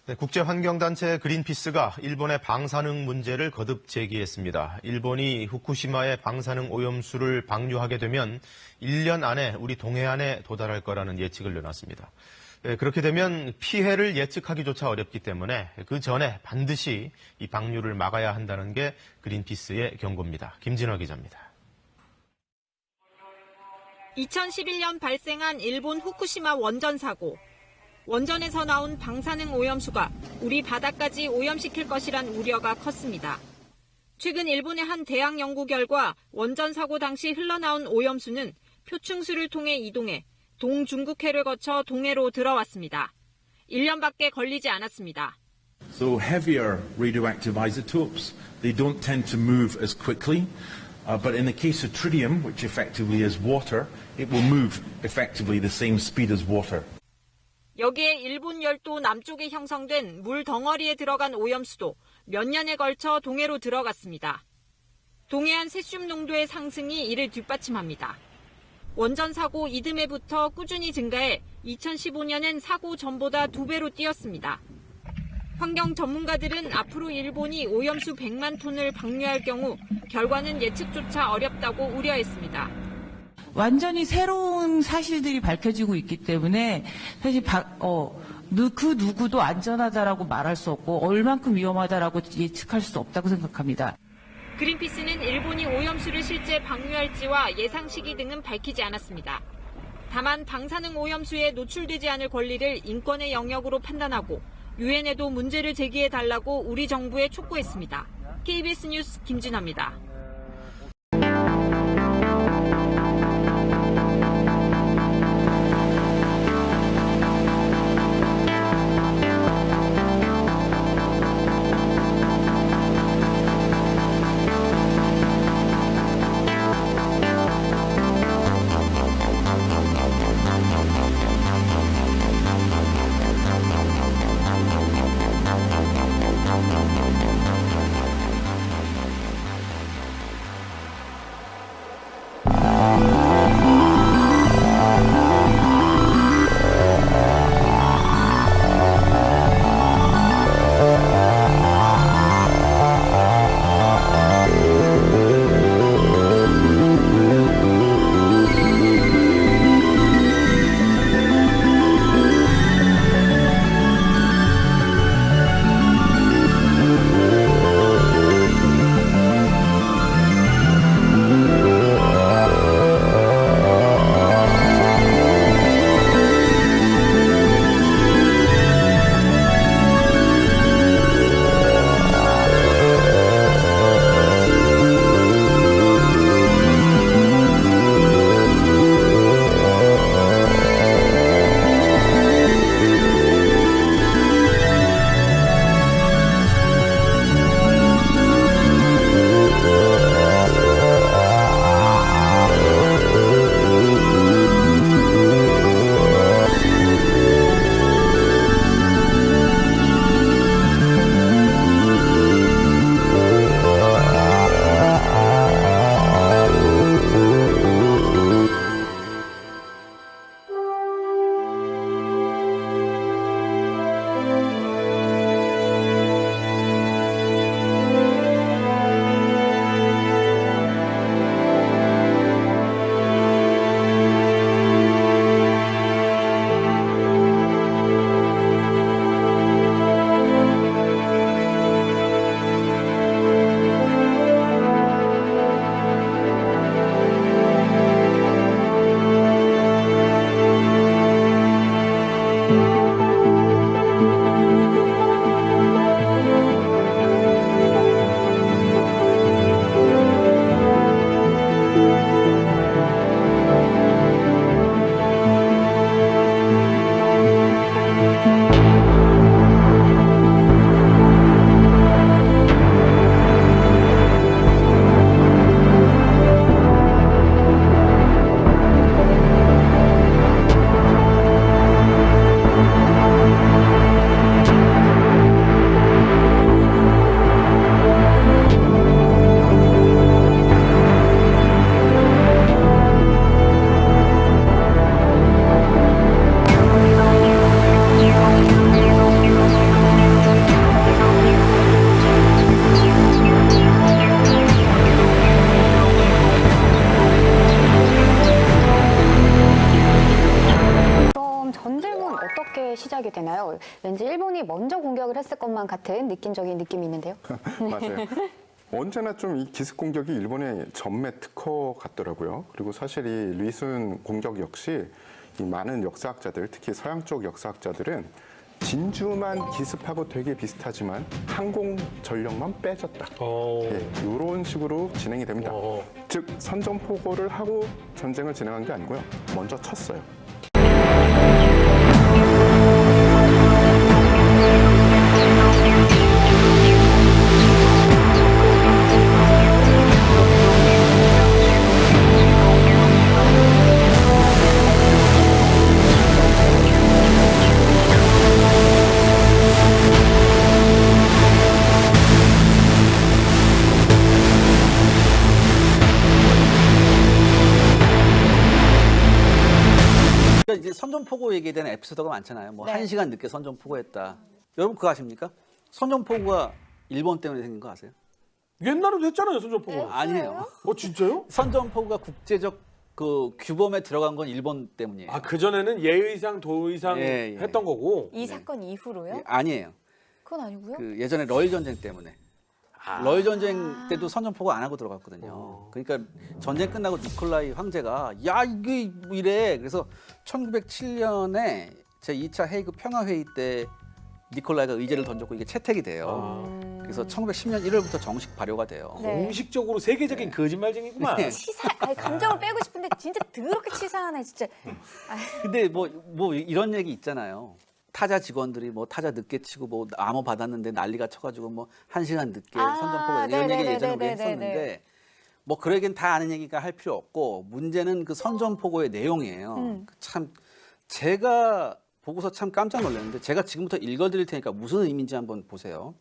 네, 국제환경단체 그린피스가 일본의 방사능 문제를 거듭 제기했습니다. 일본이 후쿠시마의 방사능 오염수를 방류하게 되면 1년 안에 우리 동해안에 도달할 거라는 예측을 내놨습니다. 네, 그렇게 되면 피해를 예측하기조차 어렵기 때문에 그 전에 반드시 이 방류를 막아야 한다는 게 그린피스의 경고입니다. 김진화 기자입니다. 2011년 발생한 일본 후쿠시마 원전 사고. 원전에서 나온 방사능 오염수가 우리 바다까지 오염시킬 것이란 우려가 컸습니다. 최근 일본의 한 대학 연구 결과 원전 사고 당시 흘러나온 오염수는 표층수를 통해 이동해 동중국해를 거쳐 동해로 들어왔습니다. 1년밖에 걸리지 않았습니다. So heavier radioactive isotopes, they don't tend to move as quickly. But in the case of tritium, which effectively is water, it will move effectively the same speed as water. 여기에 일본 열도 남쪽에 형성된 물 덩어리에 들어간 오염수도 몇 년에 걸쳐 동해로 들어갔습니다. 동해안 세슘 농도의 상승이 이를 뒷받침합니다. 원전 사고 이듬해부터 꾸준히 증가해 2015년엔 사고 전보다 2배로 뛰었습니다. 환경 전문가들은 앞으로 일본이 오염수 100만 톤을 방류할 경우 결과는 예측조차 어렵다고 우려했습니다. 완전히 새로운 사실들이 밝혀지고 있기 때문에 사실 그 누구도 안전하다라고 말할 수 없고 얼만큼 위험하다라고 예측할 수 없다고 생각합니다. 그린피스는 일본이 오염수를 실제 방류할지와 예상 시기 등은 밝히지 않았습니다. 다만 방사능 오염수에 노출되지 않을 권리를 인권의 영역으로 판단하고 유엔에도 문제를 제기해달라고 우리 정부에 촉구했습니다. KBS 뉴스 김진아입니다. 왠지 일본이 먼저 공격을 했을 것만 같은 느낌적인 느낌이 있는데요. 맞아요. 언제나 좀 이 기습 공격이 일본의 전매 특허 같더라고요. 그리고 사실 이 리순 공격 역시 이 많은 역사학자들, 특히 서양 쪽 역사학자들은 진주만 기습하고 되게 비슷하지만 항공 전력만 빼졌다. 이런 식으로 진행이 됩니다. 즉 선전포고를 하고 전쟁을 진행한 게 아니고요. 먼저 쳤어요. 그러니까 이제 선전포고 얘기에 대한 에피소드가 많잖아요. 뭐 1시간 늦게 선전포고했다. 여러분 그거 아십니까? 선전포고가 일본 때문에 생긴 거 아세요? 옛날에도 했잖아요, 선전포고. 아니에요. 진짜요? 선전포고가 국제적 그 규범에 들어간 건 일본 때문이에요. 아, 그전에는 예의상, 도의상 예, 예. 했던 거고. 이 사건 이후로요? 아니에요. 그건 아니고요. 그 예전에 러일 전쟁 때문에. 러일 전쟁 때도 선전포고 안 하고 들어갔거든요. 그러니까 전쟁 끝나고 니콜라이 황제가 야 이게 뭐 이래. 그래서 1907년에 제2차 헤이그 평화회의 때 니콜라이가 의제를 던졌고 이게 채택이 돼요. 그래서 1910년 1월부터 정식 발효가 돼요. 네. 공식적으로 세계적인 거짓말쟁이구만. 네. 아니, 감정을 빼고 싶은데 진짜 더럽게 치사하네 진짜. 근데 뭐 이런 얘기 있잖아요. 타자 직원들이 뭐 타자 늦게 치고 뭐 암호 받았는데 난리가 쳐가지고 뭐 1시간 늦게 선전포고 이런 얘기 예전에 우리 했었는데 뭐 그러긴 다 아는 얘기가 할 필요 없고 문제는 그 선전포고의 내용이에요. 참 제가 보고서 참 깜짝 놀랐는데 제가 지금부터 읽어드릴 테니까 무슨 의미인지 한번 보세요.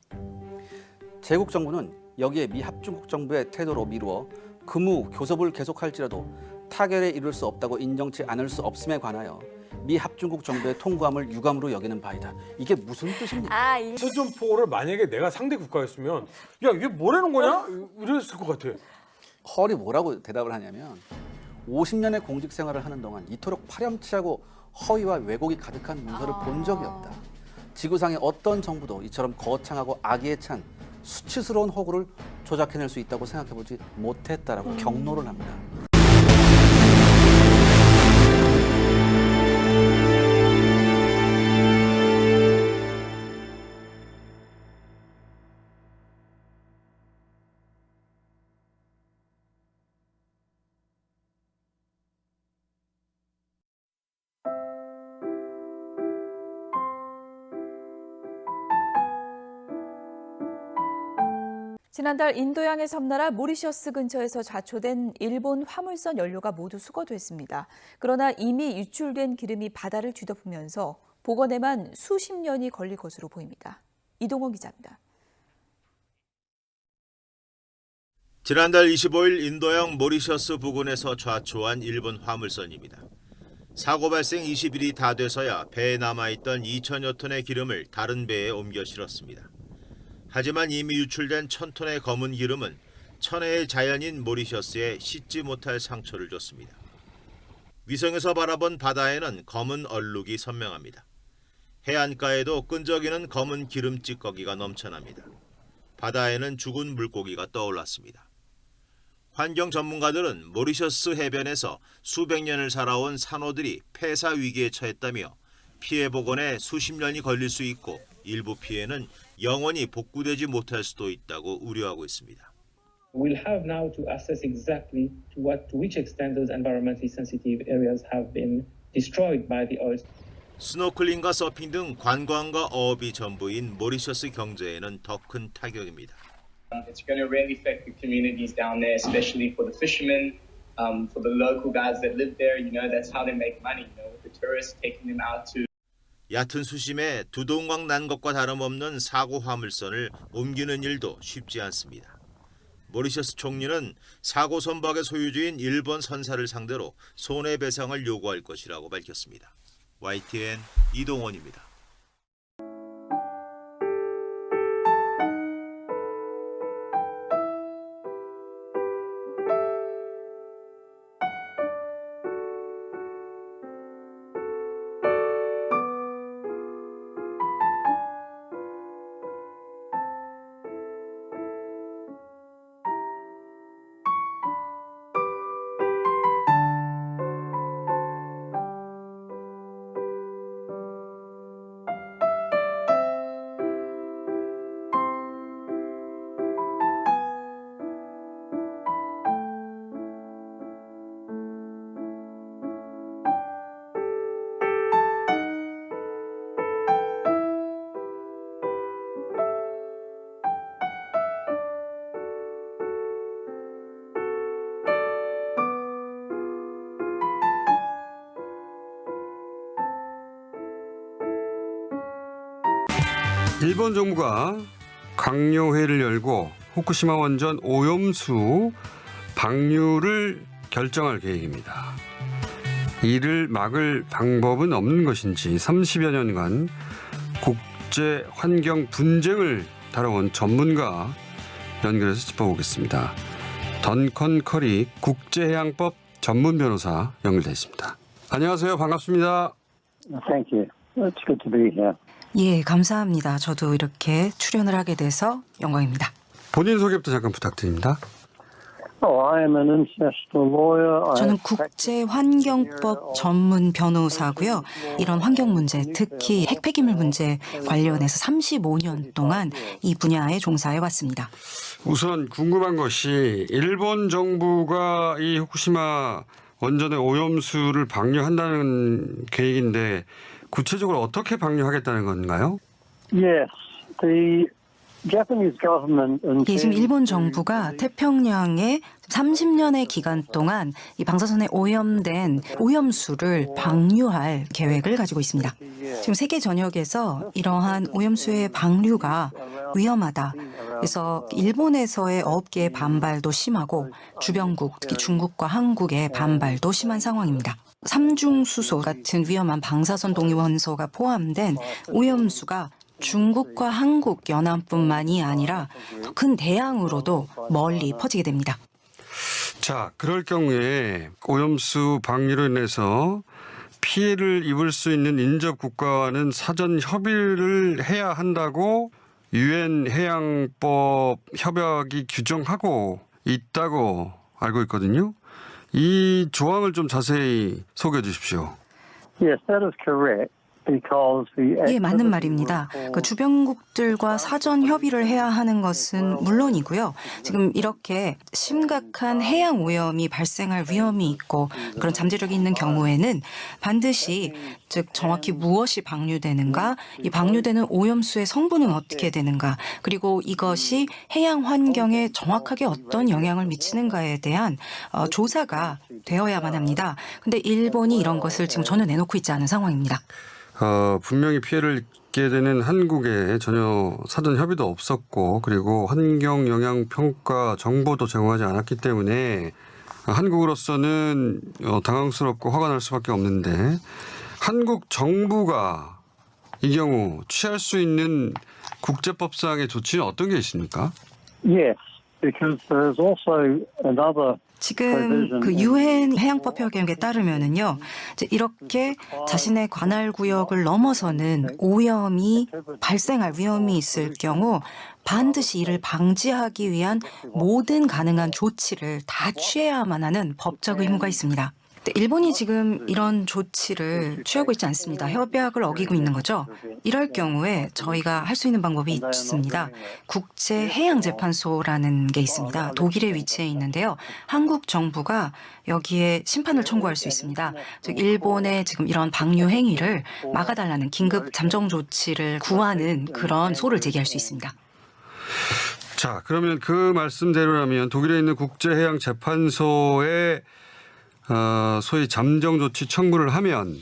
제국 정부는 여기에 미 합중국 정부의 태도로 미루어 금우 교섭을 계속할지라도 타결에 이를 수 없다고 인정치 않을 수 없음에 관하여 미 합중국 정부의 통과함을 유감으로 여기는 바이다. 이게 무슨 뜻입니까? 선전포고를 만약에 내가 상대 국가였으면 야 이게 뭐라는 거냐? 이랬을 것 같아. 헐이 뭐라고 대답을 하냐면 50년의 공직 생활을 하는 동안 이토록 파렴치하고 허위와 왜곡이 가득한 문서를 본 적이 없다. 지구상의 어떤 정부도 이처럼 거창하고 악의에 찬 수치스러운 허구를 조작해낼 수 있다고 생각해보지 못했다라고 경로를 합니다. 지난달 인도양의 섬나라 모리셔스 근처에서 좌초된 일본 화물선 연료가 모두 수거됐습니다. 그러나 이미 유출된 기름이 바다를 뒤덮으면서 복원에만 수십 년이 걸릴 것으로 보입니다. 이동원 기자입니다. 지난달 25일 인도양 모리셔스 부근에서 좌초한 일본 화물선입니다. 사고 발생 20일이 다 돼서야 배에 남아있던 2천여 톤의 기름을 다른 배에 옮겨 실었습니다. 하지만 이미 유출된 1,000톤의 검은 기름은 천혜의 자연인 모리셔스에 씻지 못할 상처를 줬습니다. 위성에서 바라본 바다에는 검은 얼룩이 선명합니다. 해안가에도 끈적이는 검은 기름 찌꺼기가 넘쳐납니다. 바다에는 죽은 물고기가 떠올랐습니다. 환경 전문가들은 모리셔스 해변에서 수백 년을 살아온 산호들이 폐사 위기에 처했다며 피해 복원에 수십 년이 걸릴 수 있고 일부 피해는 영원히 복구되지 못할 수도 있다고 우려하고 있습니다. We'll have now to assess exactly to which extent those environmentally sensitive areas have been destroyed by the oil. 스노클링과 서핑 등 관광과 어업이 전부인 모리셔스 경제에는 더 큰 타격입니다. It's going to really affect the communities down there, especially for the fishermen, for the local guys that live there. You know, that's how they make money. You know, with the tourists taking them out to. 얕은 수심에 두동강 난 것과 다름없는 사고 화물선을 옮기는 일도 쉽지 않습니다. 모리셔스 총리는 사고 선박의 소유주인 일본 선사를 상대로 손해배상을 요구할 것이라고 밝혔습니다. YTN 이동원입니다. 일본 정부가 강요회를 열고 후쿠시마 원전 오염수 방류를 결정할 계획입니다. 이를 막을 방법은 없는 것인지 30여 년간 국제 환경 분쟁을 다뤄온 전문가 연결해서 짚어보겠습니다. 던컨 커리 국제해양법 전문 변호사 연결되어 있습니다. 안녕하세요. 반갑습니다. Thank you. It's good to be here. 예, 감사합니다. 저도 이렇게 출연을 하게 돼서 영광입니다. 본인 소개부터 잠깐 부탁드립니다. I am an international lawyer. 저는 국제환경법 전문 변호사고요. 이런 환경 문제, 특히 핵폐기물 문제 관련해서 35년 동안 이 분야에 종사해 왔습니다. 우선 궁금한 것이 일본 정부가 이 후쿠시마 원전의 오염수를 방류한다는 계획인데 구체적으로 어떻게 방류하겠다는 건가요? Yes, the Japanese government 예, 지금 일본 정부가 태평양에 30년의 기간 동안 이 방사선에 오염된 오염수를 방류할 계획을 가지고 있습니다. 지금 세계 전역에서 이러한 오염수의 방류가 위험하다. 그래서 일본에서의 어업계의 반발도 심하고 주변국, 특히 중국과 한국의 반발도 심한 상황입니다. 삼중수소 같은 위험한 방사선 동위원소가 포함된 오염수가 중국과 한국 연안뿐만이 아니라 더 큰 대양으로도 멀리 퍼지게 됩니다. 자, 그럴 경우에 오염수 방류로 인해서 피해를 입을 수 있는 인접 국가와는 사전 협의를 해야 한다고 유엔 해양법 협약이 규정하고 있다고 알고 있거든요. 이 조항을 좀 자세히 소개해 주십시오. Yes, that is correct. 예, 맞는 말입니다. 그 주변국들과 사전 협의를 해야 하는 것은 물론이고요. 지금 이렇게 심각한 해양 오염이 발생할 위험이 있고 그런 잠재력이 있는 경우에는 반드시 즉 정확히 무엇이 방류되는가, 이 방류되는 오염수의 성분은 어떻게 되는가, 그리고 이것이 해양 환경에 정확하게 어떤 영향을 미치는가에 대한 조사가 되어야만 합니다. 근데 일본이 이런 것을 지금 전혀 내놓고 있지 않은 상황입니다. 분명히 피해를 입게 되는 한국에 전혀 사전 협의도 없었고 그리고 환경 영향 평가 정보도 제공하지 않았기 때문에 한국으로서는 당황스럽고 화가 날 수밖에 없는데 한국 정부가 이 경우 취할 수 있는 국제법상의 조치는 어떤 게 있습니까? Yes, because there's also another 지금 그 유엔 해양법 협약에 따르면은요, 이제 이렇게 자신의 관할 구역을 넘어서는 오염이 발생할 위험이 있을 경우 반드시 이를 방지하기 위한 모든 가능한 조치를 다 취해야만 하는 법적 의무가 있습니다. 일본이 지금 이런 조치를 취하고 있지 않습니다. 협약을 어기고 있는 거죠. 이럴 경우에 저희가 할 수 있는 방법이 있습니다. 국제해양재판소라는 게 있습니다. 독일에 위치해 있는데요. 한국 정부가 여기에 심판을 청구할 수 있습니다. 즉 일본의 지금 이런 방류 행위를 막아달라는 긴급 잠정 조치를 구하는 그런 소를 제기할 수 있습니다. 자, 그러면 그 말씀대로라면 독일에 있는 국제해양재판소에 소위 잠정 조치 청구를 하면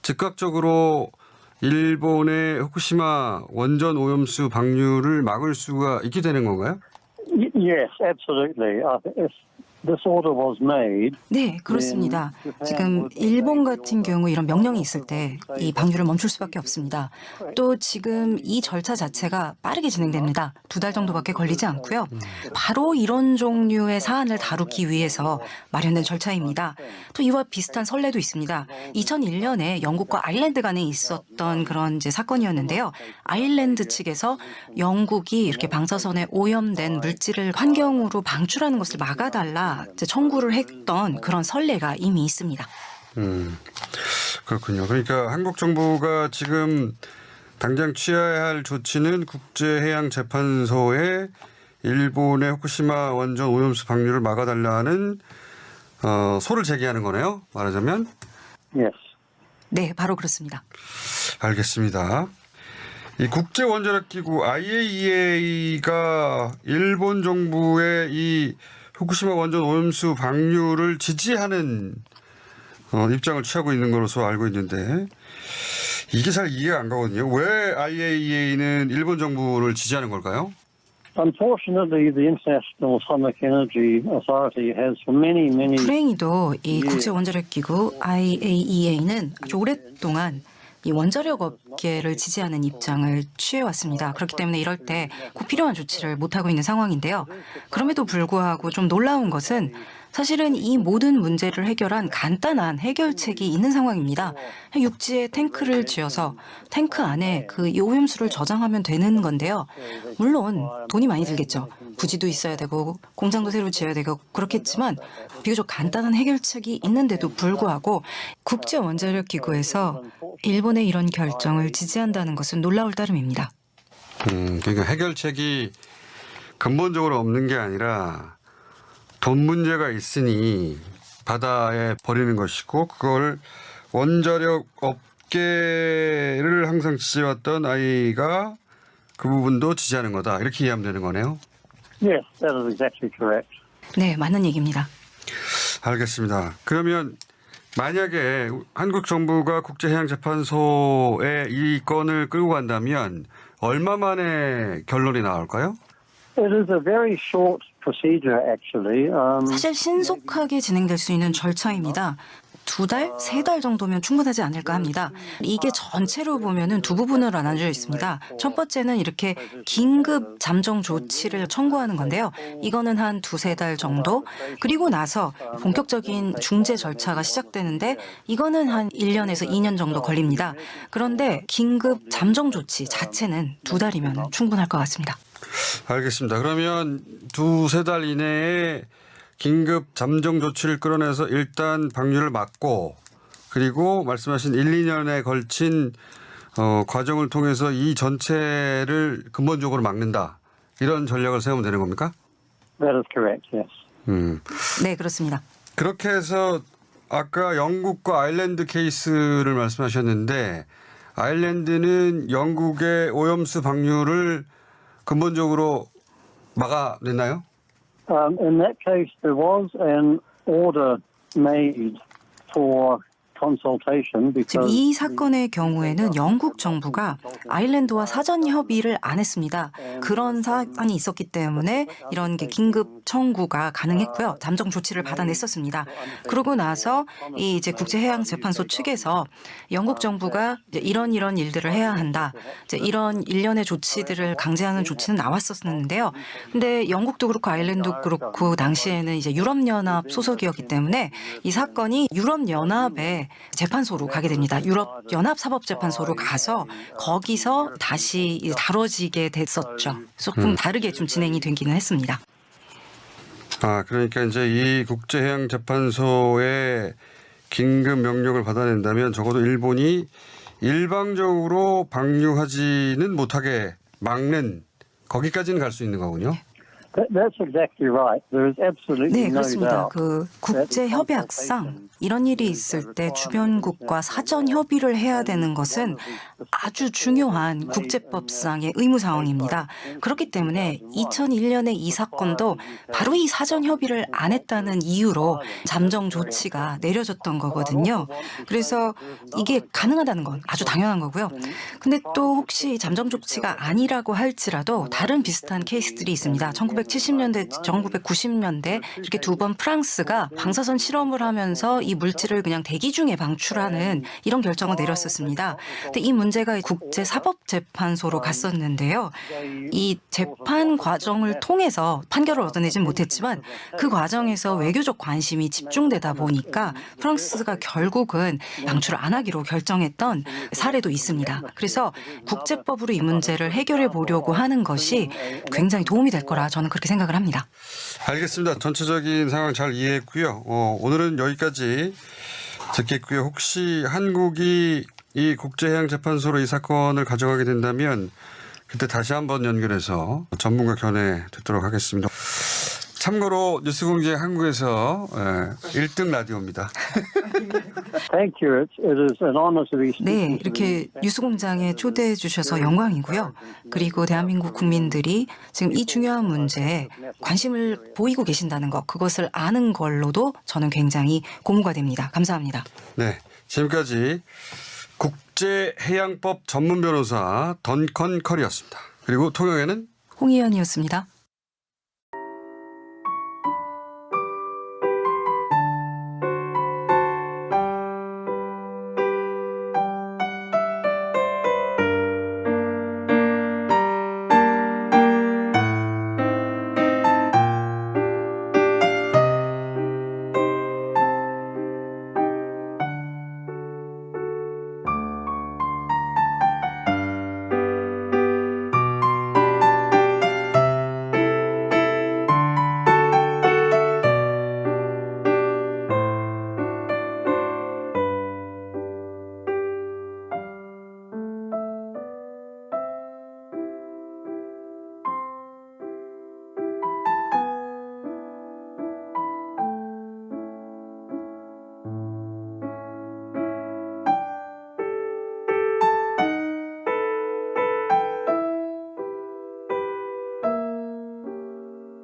즉각적으로 일본의 후쿠시마 원전 오염수 방류를 막을 수가 있게 되는 건가요? Yes, absolutely. This order was made. 네, 그렇습니다. 지금 일본 같은 경우 이런 명령이 있을 때 이 방류를 멈출 수밖에 없습니다. 또 지금 이 절차 자체가 빠르게 진행됩니다. 2달 정도밖에 걸리지 않고요. 바로 이런 종류의 사안을 다루기 위해서 마련된 절차입니다. 또 이와 비슷한 선례도 있습니다. 2001년에 영국과 아일랜드 간에 있었던 그런 이제 사건이었는데요. 아일랜드 측에서 영국이 이렇게 방사선에 오염된 물질을 환경으로 방출하는 것을 막아달라 청구를 했던 그런 선례가 이미 있습니다. 그렇군요. 그러니까 한국 정부가 지금 당장 취해야 할 조치는 국제해양재판소에 일본의 후쿠시마 원전 오염수 방류를 막아달라는 소를 제기하는 거네요. 말하자면. Yes. 네, 바로 그렇습니다. 알겠습니다. 이 국제원자력기구 IAEA가 일본 정부의 이 후쿠시마 원전 오염수 방류를 지지하는 입장을 취하고 있는 것으로 알고 있는데 이게 잘 이해가 안 가거든요. 왜 IAEA는 일본 정부를 지지하는 걸까요? Unfortunately, the International Atomic Energy Authority has for many 불행히도 이 국제 원자력 기구 IAEA는 아주 오랫동안 이 원자력 업계를 지지하는 입장을 취해왔습니다. 그렇기 때문에 이럴 때 꼭 필요한 조치를 못하고 있는 상황인데요. 그럼에도 불구하고 좀 놀라운 것은 사실은 이 모든 문제를 해결한 간단한 해결책이 있는 상황입니다. 육지에 탱크를 지어서 탱크 안에 그 오염수를 저장하면 되는 건데요. 물론 돈이 많이 들겠죠. 부지도 있어야 되고 공장도 새로 지어야 되고 그렇겠지만 비교적 간단한 해결책이 있는데도 불구하고 국제원자력기구에서 일본의 이런 결정을 지지한다는 것은 놀라울 따름입니다. 그러니까 해결책이 근본적으로 없는 게 아니라 돈 문제가 있으니 바다에 버리는 것이고 그걸 원자력 업계를 항상 지지해왔던 아이가 그 부분도 지지하는 거다. 이렇게 이해하면 되는 거네요. Yes, that is exactly correct. 네, 맞는 얘기입니다. 알겠습니다. 그러면 만약에 한국 정부가 국제해양재판소에 이 건을 끌고 간다면 얼마 만에 결론이 나올까요? It is a very short procedure, actually. 사실 신속하게 진행될 수 있는 절차입니다. 2달, 3달 정도면 충분하지 않을까 합니다. 이게 전체로 보면은 두 부분으로 나눠져 있습니다. 첫 번째는 이렇게 긴급 잠정 조치를 청구하는 건데요. 이거는 한 2-3달 정도. 그리고 나서 본격적인 중재 절차가 시작되는데 이거는 한 1년에서 2년 정도 걸립니다. 그런데 긴급 잠정 조치 자체는 2달이면 충분할 것 같습니다. 알겠습니다. 그러면 2-3달 이내에 긴급 잠정 조치를 끌어내서 일단 방류를 막고 그리고 말씀하신 1-2년에 걸친 과정을 통해서 이 전체를 근본적으로 막는다. 이런 전략을 세우면 되는 겁니까? That is correct, yes. 네, 그렇습니다. 그렇게 해서 아까 영국과 아일랜드 케이스를 말씀하셨는데 아일랜드는 영국의 오염수 방류를 근본적으로 막아냈나요? In that case, there was an order made for consultation 지금 because 이 사건의 경우에는 영국 정부가 아일랜드와 사전 협의를 안 했습니다. 그런 사안이 있었기 때문에 이런 게 긴급 청구가 가능했고요. 잠정 조치를 받아냈었습니다. 그러고 나서 이 이제 국제해양재판소 측에서 영국 정부가 이제 이런 일들을 해야 한다. 이제 이런 일련의 조치들을 강제하는 조치는 나왔었는데요. 근데 영국도 그렇고 아일랜드도 그렇고 당시에는 이제 유럽연합 소속이었기 때문에 이 사건이 유럽연합의 재판소로 가게 됩니다. 유럽연합사법재판소로 가서 거기서 다시 다뤄지게 됐었죠. 조금 다르게 좀 진행이 되기는 했습니다. 그러니까 이제 이 국제해양재판소의 긴급 명령을 받아낸다면 적어도 일본이 일방적으로 방류하지는 못하게 막는 거기까지는 갈 수 있는 거군요. that's exactly right. There is absolutely 네, no 그렇습니다. doubt. 그 국제 협약상 이런 일이 있을 때 주변국과 사전 협의를 해야 되는 것은 아주 중요한 국제법상의 의무 사항입니다. 그렇기 때문에 2001년에 이 사건도 바로 이 사전 협의를 안 했다는 이유로 잠정 조치가 내려졌던 거거든요. 그래서 이게 가능하다는 건 아주 당연한 거고요. 근데 또 혹시 잠정 조치가 아니라고 할지라도 다른 비슷한 케이스들이 있습니다. 1970년대, 1990년대 이렇게 2번 프랑스가 방사선 실험을 하면서 이 물질을 그냥 대기 중에 방출하는 이런 결정을 내렸었습니다. 근데 이 문제가 국제사법재판소로 갔었는데요. 이 재판 과정을 통해서 판결을 얻어내진 못했지만 그 과정에서 외교적 관심이 집중되다 보니까 프랑스가 결국은 방출을 안 하기로 결정했던 사례도 있습니다. 그래서 국제법으로 이 문제를 해결해 보려고 하는 것이 굉장히 도움이 될 거라 저는 그렇게 생각을 합니다. 알겠습니다. 전체적인 상황 잘 이해했고요. 오늘은 여기까지 듣겠고요. 혹시 한국이 이 국제해양재판소로 이 사건을 가져가게 된다면 그때 다시 한번 연결해서 전문가 견해 듣도록 하겠습니다. 참고로 뉴스공장 한국에서 1등 라디오입니다. Thank you. It is an honor to be 네, 이렇게 뉴스공장에 초대해 주셔서 영광이고요. 그리고 대한민국 국민들이 지금 이 중요한 문제에 관심을 보이고 계신다는 것, 그것을 아는 걸로도 저는 굉장히 고무가 됩니다. 감사합니다. 네, 지금까지 국제해양법 전문 변호사 던컨 커리였습니다. 그리고 통영에는 홍희연이었습니다.